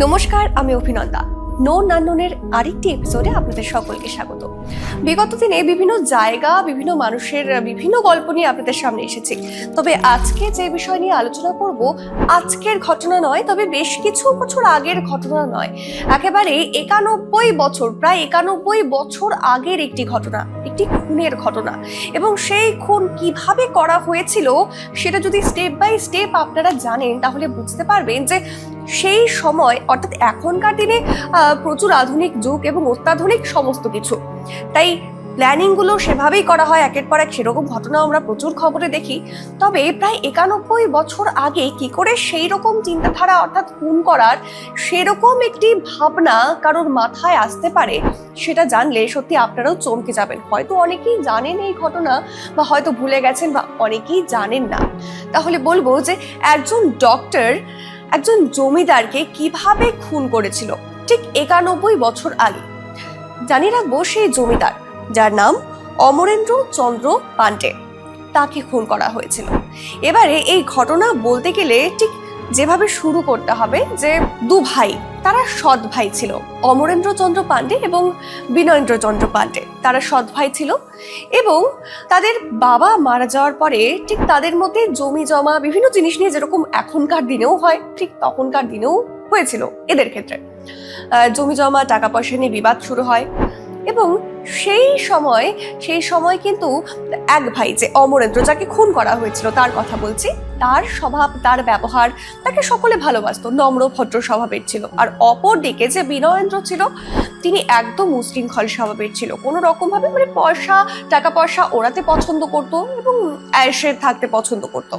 নমস্কার, আমি অভিনন্দা। নোন আননোনের আরেকটি এপিসোডে আপনাদের সকলকে স্বাগত। বিগত দিনে বিভিন্ন জায়গা, বিভিন্ন মানুষের বিভিন্ন গল্প নিয়ে আপনাদের সামনে এসেছি। তবে আজকে যে বিষয় নিয়ে আলোচনা করব, আজকের ঘটনা নয়, তবে বেশ কিছু বছর আগের ঘটনা নয়, একেবারে 91 বছর, প্রায় 91 বছর আগের একটি ঘটনা, একটি খুনের ঘটনা। এবং সেই খুন কিভাবে করা হয়েছিল সেটা যদি স্টেপ বাই স্টেপ আপনারা জানেন, তাহলে বুঝতে পারবেন যে সেই সময়, অর্থাৎ এখনকার দিনে প্রচুর আধুনিক যুগ এবং অত্যাধুনিক সমস্ত কিছু, তাই প্ল্যানিং গুলো সেভাবেই করা হয় একের পর এক, সেরকম ঘটনা আমরা প্রচুর খবরে দেখি। তবে প্রায় 91 বছর আগে কি করে সেই রকম চিন্তাধারা, অর্থাৎ খুন করার সেরকম একটি ভাবনা কারোর মাথায় আসতে পারে, সেটা জানলে সত্যি আপনারাও চমকে যাবেন। হয়তো অনেকেই জানেন এই ঘটনা, বা হয়তো ভুলে গেছেন, বা অনেকেই জানেন না। তাহলে বলবো যে একজন ডক্টর একজন জমিদারকে কিভাবে খুন করেছিল ঠিক 91 বছর আগে। জানি রাখবো সেই জমিদার, যার নাম অমরেন্দ্র চন্দ্র পান্ডে, তাকে খুন করা হয়েছিল। এবারে এই ঘটনা বলতে গেলে ঠিক যেভাবে শুরু করতে হবে, যে দু ভাই, তারা সৎ ভাই ছিল, অমরেন্দ্র চন্দ্র পান্ডে এবং বিনয়েন্দ্র চন্দ্র পান্ডে, তারা সৎ ভাই ছিল। এবং তাদের বাবা মারা যাওয়ার পরে ঠিক তাদের মধ্যে জমি জমা বিভিন্ন জিনিস নিয়ে, যেরকম এখনকার দিনেও হয়, ঠিক তখনকার দিনেও হয়েছিল এদের ক্ষেত্রে। জমি জমা, টাকা পয়সা নিয়ে বিবাদ শুরু হয়। এবং সেই সময় কিন্তু এক ভাই, যে অমরেন্দ্র, যাকে খুন করা হয়েছিল তার কথা বলছি, তার স্বভাব, তার ব্যবহার, তাকে সকলে ভালোবাসতো, নম্র ভদ্র স্বভাবের ছিল। আর অপর দিকে যে বিনয়েন্দ্র ছিল, তিনি একদম উশৃঙ্খল স্বভাবের ছিল, কোনো রকম ভাবে টাকা পয়সা ওড়াতে পছন্দ করতো এবং আয়েশে থাকতে পছন্দ করতো।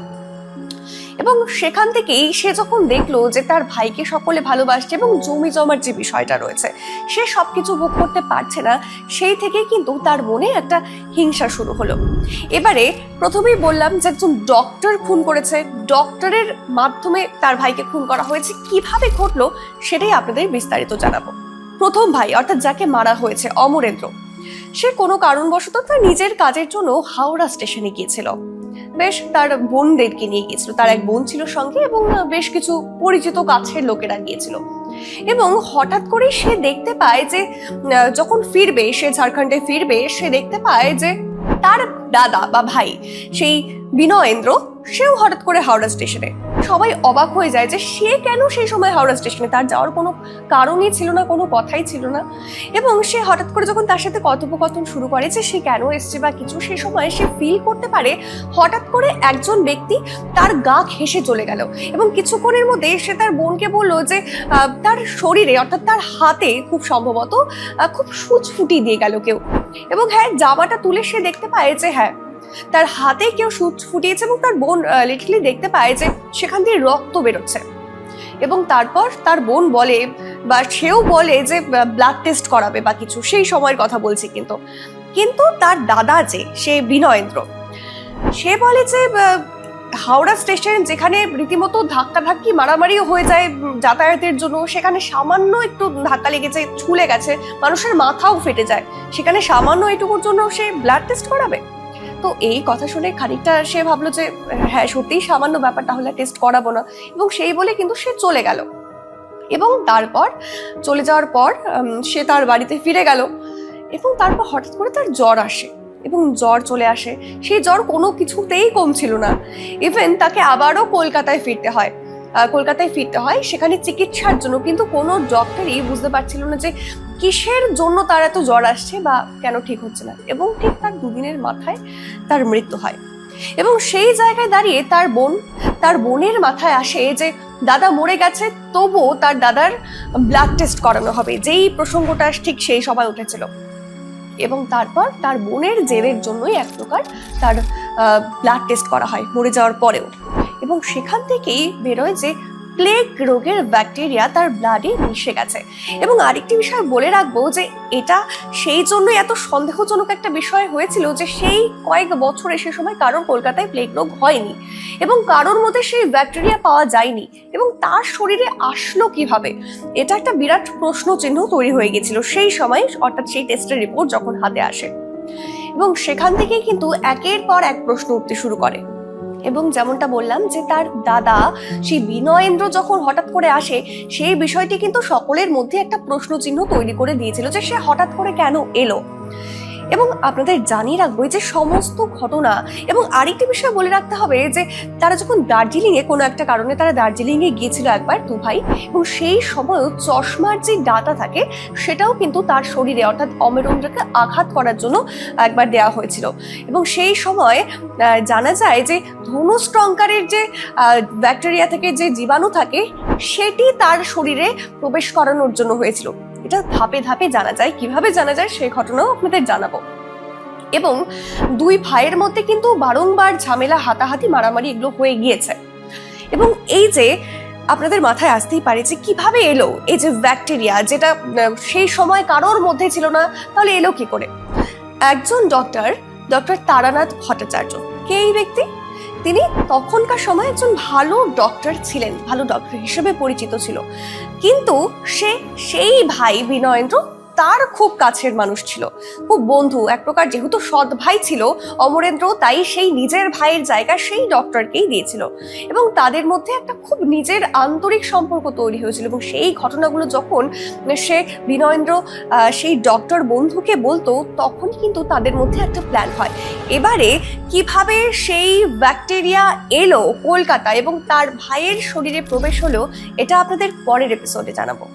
এবং সেখান থেকেই সে যখন দেখলো যে তার ভাইকে সকলে ভালোবাসছে এবং জমি জমার যে বিষয়টা রয়েছে সে সবকিছু ভোগ করতে পারছে না, সেই থেকেই কিন্তু তার মনে একটা হিংসা শুরু হলো। এবারে প্রথমেই বললাম যে একজন ডক্টর খুন করেছে, ডক্টরের মাধ্যমে তার ভাইকে খুন করা হয়েছে। কিভাবে ঘটলো সেটাই আপনাদের বিস্তারিত জানাবো। প্রথম ভাই, অর্থাৎ যাকে মারা হয়েছে, অমরেন্দ্র, সে কোনো কারণবশত তার নিজের কাজের জন্য হাওড়া স্টেশনে গিয়েছিল। বেশ তার বোনদেরকে নিয়ে গিয়েছিল, তার এক বোন ছিল সঙ্গে, এবং বেশ কিছু পরিচিত কাছের লোকেরা গিয়েছিল। এবং হঠাৎ করে সে দেখতে পায় যে যখন ফিরবে, সে ঝাড়খণ্ডে ফিরবে, সে দেখতে পায় যে তার দাদা বা ভাই, সেই বিনয়েন্দ্র, সেও হঠাৎ করে হাওড়া স্টেশনে। সবাই অবাক হয়ে যায় যে সে কেন সেই সময় হাওড়া স্টেশনে, তার যাওয়ার কোনো কারণই ছিল না, কোনো কথাই ছিল না। এবং সে হঠাৎ করে যখন তার সাথে কথোপকথন শুরু করে যে সে কেন এসছে বা কিছু, সেই সময় সে ফিল করতে পারে হঠাৎ করে একজন ব্যক্তি তার গা ঘেঁষে চলে গেল। এবং কিছুক্ষণের মধ্যে সে তার বোনকে বললো যে তার শরীরে, অর্থাৎ তার হাতে খুব সম্ভবত খুব সূচ ফুটিয়ে দিয়ে গেল কেউ। এবং হ্যাঁ, জামাটা তুলে সে দেখতে পায় যে হ্যাঁ, তার হাতে কেউ সূচ ফুটিয়েছে। এবং তার বোন লিটারালি দেখতে পায় যে সেখান দিয়ে রক্ত বেরোচ্ছে। এবং তারপর তার বোন বলে, বা সেও বলে যে ব্লাড টেস্ট করাবে বা কিছু, সেই সময়ের কথা বলছি। কিন্তু তার দাদা, যে সে বিনয়েন্দ্র, সে বলে যে হাওড়া স্টেশন, যেখানে রীতিমতো ধাক্কাধাক্কি মারামারিও হয়ে যায় যাতায়াতের জন্য, সেখানে সামান্য একটু ধাক্কা লেগেছে, ছুলে গেছে, মানুষের মাথাও ফেটে যায়, সেখানে সামান্য এটুকুর জন্য সে ব্লাড টেস্ট করাবে? তো এই কথা শুনে খানিকটা সে ভাবলো যে হ্যাঁ, সত্যিই সামান্য ব্যাপার, তাহলে টেস্ট করাবো না। এবং সেই বলে কিন্তু সে চলে গেল। এবং তারপর চলে যাওয়ার পর সে তার বাড়িতে ফিরে গেল। এবং তারপর হঠাৎ করে তার জ্বর আসে, এবং জ্বর চলে আসে। সেই জ্বর কোনো কিছুতেই কমছিল না। ইভেন তাকে আবারও কলকাতায় ফিরতে হয়। সেখানে চিকিৎসার জন্য। কিন্তু কোনো ডক্টরই বুঝতে পারছিল না যে কিসের জন্য তার এত জ্বর আসছে বা কেন ঠিক হচ্ছে না। এবং ঠিক তার দুদিনের মাথায় তার মৃত্যু হয়। এবং সেই জায়গায় দাঁড়িয়ে তার বোনের মাথায় আসে যে দাদা মরে গেছে, তবুও তার দাদার ব্লাড টেস্ট করানো হবে, যেই প্রসঙ্গটা ঠিক সেই সময় উঠেছিল। এবং তারপর তার বোনের জেদের জন্যই এক প্রকার তার ব্লাড টেস্ট করা হয় মরে যাওয়ার পরেও। এবং সেখান থেকেই বেরোয় যে প্লেগ রোগের ব্যাকটেরিয়া তার ব্লাডে মিশে গেছে। এবং আরেকটি বিষয় বলে রাখবো যে এটা সেই জন্যই এত সন্দেহজনক একটা বিষয় হয়েছিল যে সেই কয়েক বছরে সে সময় কারোর কলকাতায় প্লেগ রোগ হয়নি, এবং কারোর মধ্যে সেই ব্যাকটেরিয়া পাওয়া যায়নি। এবং তার শরীরে আসলো কিভাবে, এটা একটা বিরাট প্রশ্ন চিহ্ন তৈরি হয়ে গেছিল সেই সময়, অর্থাৎ সেই টেস্টের রিপোর্ট যখন হাতে আসে। এবং সেখান থেকেই কিন্তু একের পর এক প্রশ্ন উঠতে শুরু করে। এবং যেমনটা বললাম যে তার দাদা সেই বিনয়েন্দ্র যখন হঠাৎ করে আসে, সেই বিষয়টি কিন্তু সকলের মধ্যে একটা প্রশ্নচিহ্ন তৈরি করে দিয়েছিল যে সে হঠাৎ করে কেন এলো। এবং আপনাদের জানিয়ে রাখবো যে সমস্ত ঘটনা, এবং আরেকটি বিষয় বলে রাখতে হবে যে তারা যখন দার্জিলিং এ কোনো একটা কারণে তারা দার্জিলিং এ গিয়েছিল একবার দু ভাই, এবং সেই সময়ও চশমার যে ডাটা থাকে সেটাও কিন্তু তার শরীরে অর্থাৎ অমরেন্দ্রকে আঘাত করার জন্য একবার দেওয়া হয়েছিল। এবং সেই সময় জানা যায় যে ধনুষ্টঙ্কারের যে ব্যাকটেরিয়া থেকে যে জীবাণু থাকে সেটি তার শরীরে প্রবেশ করানোর জন্য হয়েছিল। এটা ধাপে ধাপে জানা যায়, কিভাবে জানা যায় সেই ঘটনাও আপনাদের জানাবো। এবং দুই ভাইয়ের মধ্যে কিন্তু বারংবার ঝামেলা, হাতাহাতি, মারামারি এগুলো হয়ে গিয়েছে। এবং এই যে আপনাদের মাথায় আসতেই পারে যে কিভাবে এলো এই যে ব্যাকটেরিয়া, যেটা সেই সময় কারোর মধ্যে ছিল না, তাহলে এলো কি করে? একজন ডক্টর তারানাথ ভট্টাচার্য, কে এই ব্যক্তি? তিনি তখনকার সময় একজন ভালো ডক্টর ছিলেন, ভালো ডক্টর হিসেবে পরিচিত ছিল। কিন্তু সেই ভাই বিনয়েন্দ্র তার খুব কাছের মানুষ ছিল, খুব বন্ধু এক প্রকার। যেহেতু সৎ ভাই ছিল অমরেন্দ্র, তাই সেই নিজের ভাইয়ের জায়গা সেই ডক্টরকেই দিয়েছিল, এবং তাদের মধ্যে একটা খুব নিজের আন্তরিক সম্পর্ক তৈরি হয়েছিল। এবং সেই ঘটনাগুলো যখন সে বিনয়েন্দ্র সেই ডক্টর বন্ধুকে বলতো, তখন কিন্তু তাদের মধ্যে একটা প্ল্যান হয়। এবারে কিভাবে সেই ব্যাকটেরিয়া এলো কলকাতা এবং তার ভাইয়ের শরীরে প্রবেশ হলো, এটা আপনাদের পরের এপিসোডে জানাবো।